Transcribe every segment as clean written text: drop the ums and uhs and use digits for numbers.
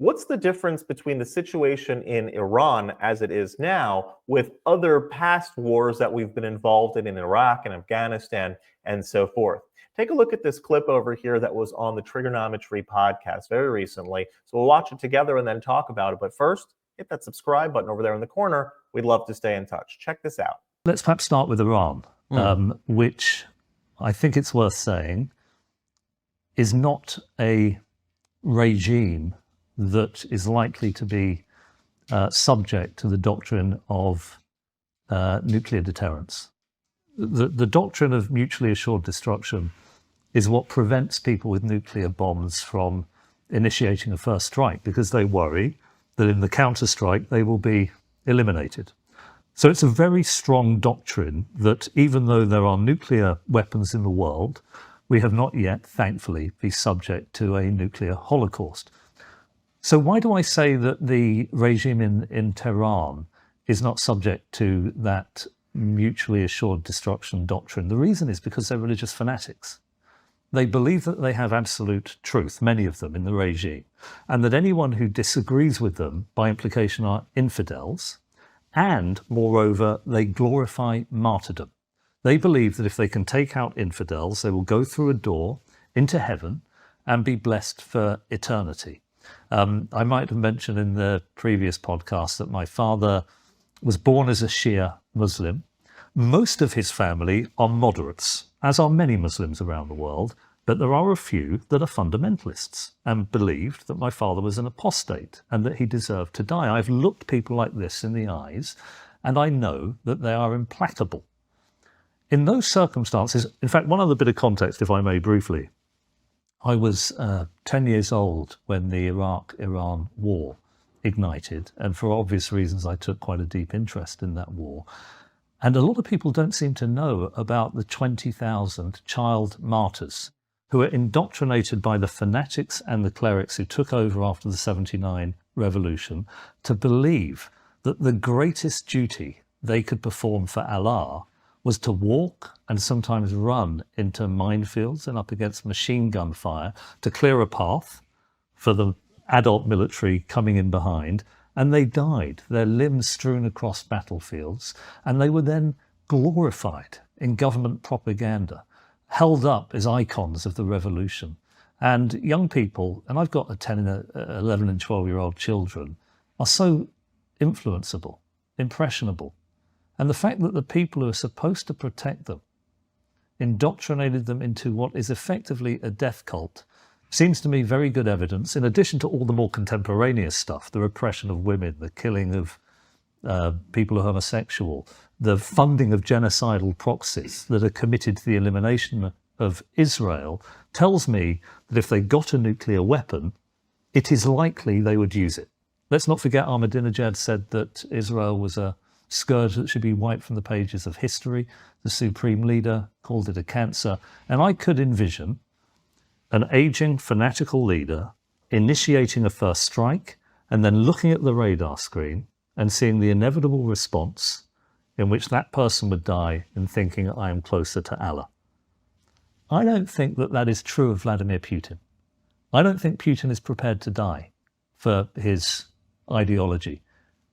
What's the difference between the situation in Iran as it is now with other past wars that we've been involved in Iraq and Afghanistan and so forth? Take a look at this clip over here that was on the Trigonometry podcast very recently. So we'll watch it together and then talk about it. But first, hit that subscribe button over there in the corner. We'd love to stay in touch. Check this out. Let's perhaps start with Iran, which I think it's worth saying is not a regime that is likely to be subject to the doctrine of nuclear deterrence. The doctrine of mutually assured destruction is what prevents people with nuclear bombs from initiating a first strike, because they worry that in the counterstrike they will be eliminated. So it's a very strong doctrine that even though there are nuclear weapons in the world, we have not yet, thankfully, be subject to a nuclear holocaust. So why do I say that the regime in Tehran is not subject to that mutually assured destruction doctrine? The reason is because they're religious fanatics. They believe that they have absolute truth, many of them in the regime, and that anyone who disagrees with them by implication are infidels, and moreover, they glorify martyrdom. They believe that if they can take out infidels, they will go through a door into heaven and be blessed for eternity. I might have mentioned in the previous podcast that my father was born as a Shia Muslim. Most of his family are moderates, as are many Muslims around the world, but there are a few that are fundamentalists and believed that my father was an apostate and that he deserved to die. I've looked people like this in the eyes and I know that they are implacable. In those circumstances, in fact, one other bit of context, if I may briefly, I was 10 years old when the Iraq-Iran war ignited, and for obvious reasons I took quite a deep interest in that war. And a lot of people don't seem to know about the 20,000 child martyrs who were indoctrinated by the fanatics and the clerics who took over after the 79 revolution to believe that the greatest duty they could perform for Allah was to walk and sometimes run into minefields and up against machine gun fire to clear a path for the adult military coming in behind. And they died, their limbs strewn across battlefields, and they were then glorified in government propaganda, held up as icons of the revolution. And young people, and I've got 10, 11 and 12-year-old children, are so influenceable, impressionable. And the fact that the people who are supposed to protect them indoctrinated them into what is effectively a death cult seems to me very good evidence, in addition to all the more contemporaneous stuff, the repression of women, the killing of people who are homosexual, the funding of genocidal proxies that are committed to the elimination of Israel, tells me that if they got a nuclear weapon, it is likely they would use it. Let's not forget Ahmadinejad said that Israel was a scourge that should be wiped from the pages of history. The supreme leader called it a cancer. And I could envision an aging, fanatical leader initiating a first strike and then looking at the radar screen and seeing the inevitable response in which that person would die and thinking, I am closer to Allah. I don't think that that is true of Vladimir Putin. I don't think Putin is prepared to die for his ideology.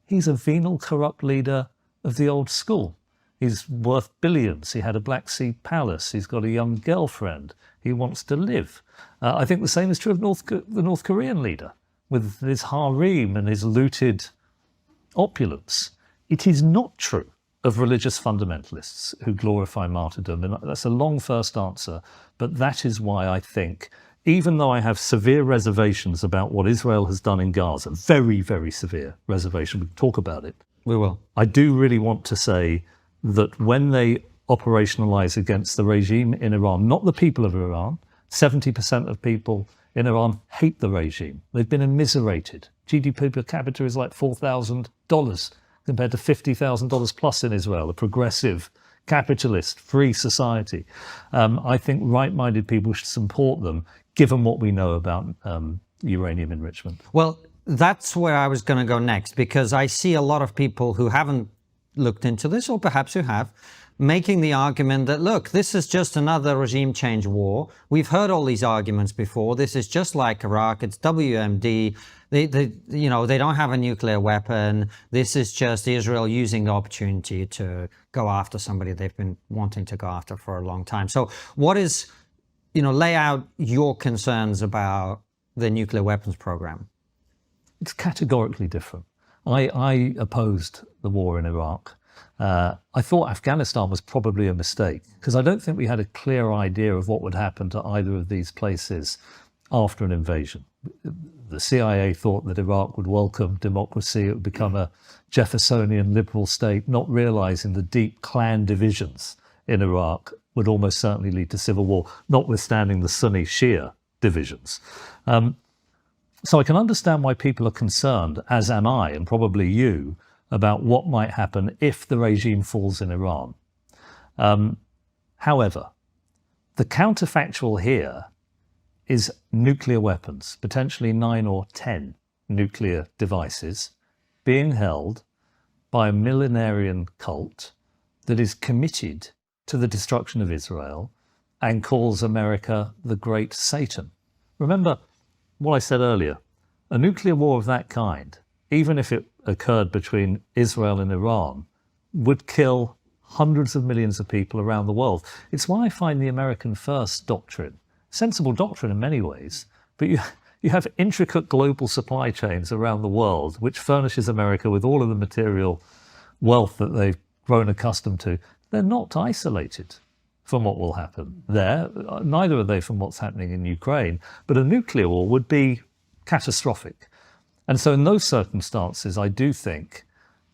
He's a venal, corrupt leader of the old school. He's worth billions. He had a Black Sea palace. He's got a young girlfriend. He wants to live. I think the same is true of the North Korean leader, with his harem and his looted opulence. It is not true of religious fundamentalists who glorify martyrdom. And that's a long first answer, but that is why I think, even though I have severe reservations about what Israel has done in Gaza, very, very severe reservation, we can talk about it. We will. I do really want to say that when they operationalize against the regime in Iran, not the people of Iran, 70% of people in Iran hate the regime. They've been immiserated. GDP per capita is like $4,000 compared to $50,000 plus in Israel, a progressive, capitalist, free society. I think right-minded people should support them, given what we know about uranium enrichment. Well, that's where I was going to go next, because I see a lot of people who haven't looked into this, or perhaps who have, making the argument that, look, this is just another regime change war. We've heard all these arguments before. This is just like Iraq. It's WMD. They don't have a nuclear weapon. This is just Israel using the opportunity to go after somebody they've been wanting to go after for a long time. So what is, lay out your concerns about the nuclear weapons program. It's categorically different. I opposed the war in Iraq. I thought Afghanistan was probably a mistake because I don't think we had a clear idea of what would happen to either of these places after an invasion. The CIA thought that Iraq would welcome democracy, it would become a Jeffersonian liberal state, not realizing the deep clan divisions in Iraq would almost certainly lead to civil war, notwithstanding the Sunni Shia divisions. So I can understand why people are concerned, as am I, and probably you, about what might happen if the regime falls in Iran. However, the counterfactual here is nuclear weapons, potentially 9 or 10 nuclear devices being held by a millenarian cult that is committed to the destruction of Israel and calls America the Great Satan. Remember what I said earlier, a nuclear war of that kind, even if it occurred between Israel and Iran, would kill hundreds of millions of people around the world. It's why I find the American First doctrine, sensible doctrine in many ways, but you have intricate global supply chains around the world, which furnishes America with all of the material wealth that they've grown accustomed to. They're not isolated from what will happen there. Neither are they from what's happening in Ukraine. But a nuclear war would be catastrophic. And so in those circumstances, I do think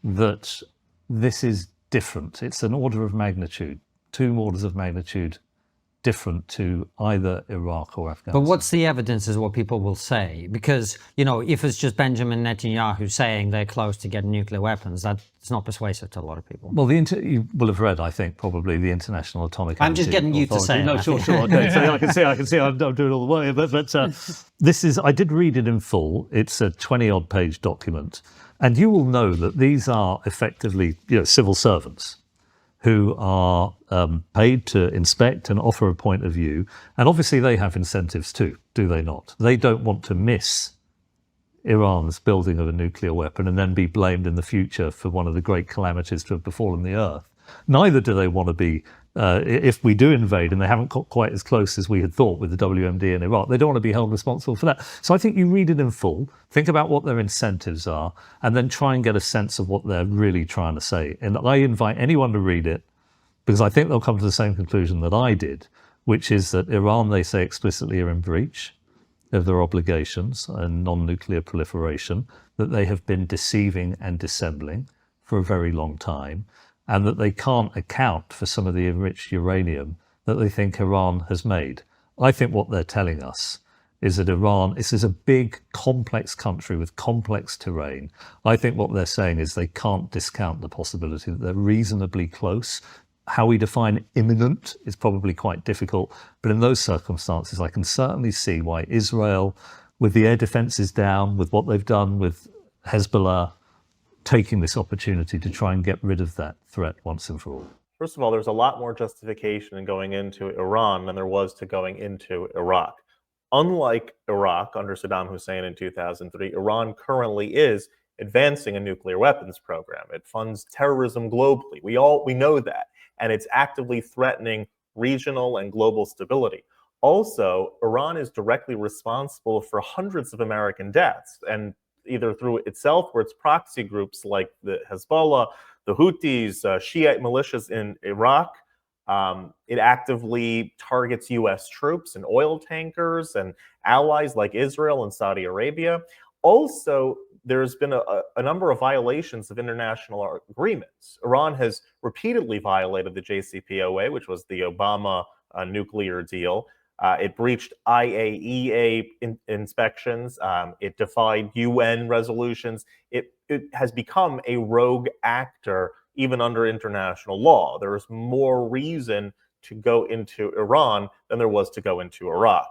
that this is different. It's an order of magnitude, 2 orders of magnitude different to either Iraq or Afghanistan. But what's the evidence is what people will say. Because, if it's just Benjamin Netanyahu saying they're close to getting nuclear weapons, that's not persuasive to a lot of people. Well, you will have read, I think, probably the International Atomic Energy I'm just getting you to say it. No, sure. Okay, so I can see I'm doing all the way. But this is, I did read it in full. It's a 20-odd page document. And you will know that these are effectively, civil servants who are paid to inspect and offer a point of view. And obviously they have incentives too, do they not? They don't want to miss Iran's building of a nuclear weapon and then be blamed in the future for one of the great calamities to have befallen the earth. Neither do they want to be, if we do invade and they haven't got quite as close as we had thought with the WMD in Iraq, they don't want to be held responsible for that. So I think you read it in full, think about what their incentives are, and then try and get a sense of what they're really trying to say. And I invite anyone to read it, because I think they'll come to the same conclusion that I did, which is that Iran, they say explicitly, are in breach of their obligations and non-nuclear proliferation, that they have been deceiving and dissembling for a very long time, and that they can't account for some of the enriched uranium that they think Iran has made. I think what they're telling us is that Iran, this is a big, complex country with complex terrain. I think what they're saying is they can't discount the possibility that they're reasonably close. How we define imminent is probably quite difficult, but in those circumstances, I can certainly see why Israel, with the air defenses down, with what they've done with Hezbollah, taking this opportunity to try and get rid of that threat once and for all. First of all, there's a lot more justification in going into Iran than there was to going into Iraq. Unlike Iraq under Saddam Hussein in 2003, Iran currently is advancing a nuclear weapons program. It funds terrorism globally. We know that. And it's actively threatening regional and global stability. Also, Iran is directly responsible for hundreds of American deaths, and either through itself or its proxy groups like the Hezbollah, the Houthis, Shiite militias in Iraq. It actively targets U.S. troops and oil tankers and allies like Israel and Saudi Arabia. Also, there's been a number of violations of international agreements. Iran has repeatedly violated the JCPOA, which was the Obama nuclear deal. It breached IAEA inspections. It defied UN resolutions. It has become a rogue actor, even under international law. There is more reason to go into Iran than there was to go into Iraq.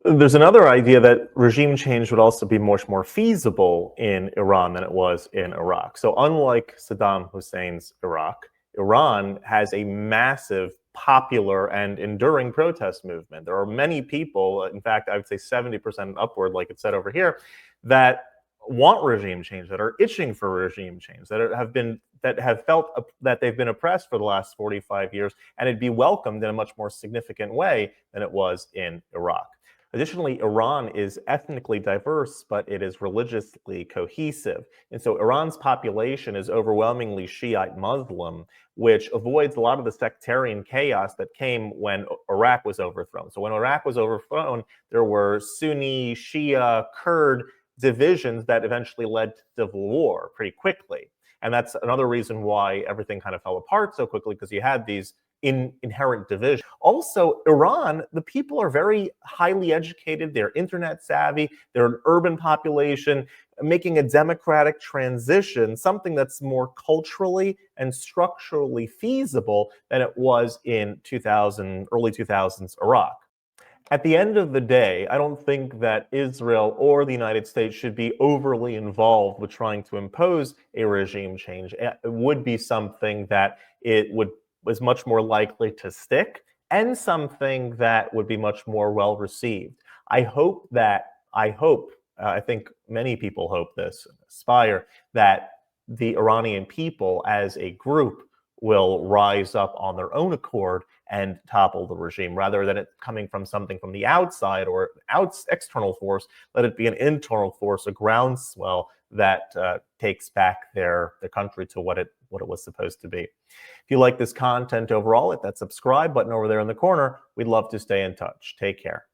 There's another idea that regime change would also be much more feasible in Iran than it was in Iraq. So unlike Saddam Hussein's Iraq, Iran has a massive popular and enduring protest movement. There are many people, in fact, I would say 70% upward, like it said over here, that want regime change, that are itching for regime change, that have felt that they've been oppressed for the last 45 years, and it'd be welcomed in a much more significant way than it was in Iraq. Additionally, Iran is ethnically diverse, but it is religiously cohesive. And so Iran's population is overwhelmingly Shiite Muslim, which avoids a lot of the sectarian chaos that came when Iraq was overthrown. So when Iraq was overthrown, there were Sunni, Shia, Kurd divisions that eventually led to civil war pretty quickly. And that's another reason why everything kind of fell apart so quickly, because you had these inherent division. Also, Iran, the people are very highly educated, they're internet savvy, they're an urban population, making a democratic transition, something that's more culturally and structurally feasible than it was in early 2000s Iraq. At the end of the day, I don't think that Israel or the United States should be overly involved with trying to impose a regime change. It would be something that was much more likely to stick, and something that would be much more well received. I think many people hope this, aspire, that the Iranian people as a group will rise up on their own accord and topple the regime, rather than it coming from something from the outside or external force. Let it be an internal force, a groundswell that takes back their country to what it was supposed to be. If you like this content overall, hit that subscribe button over there in the corner. We'd love to stay in touch. Take care.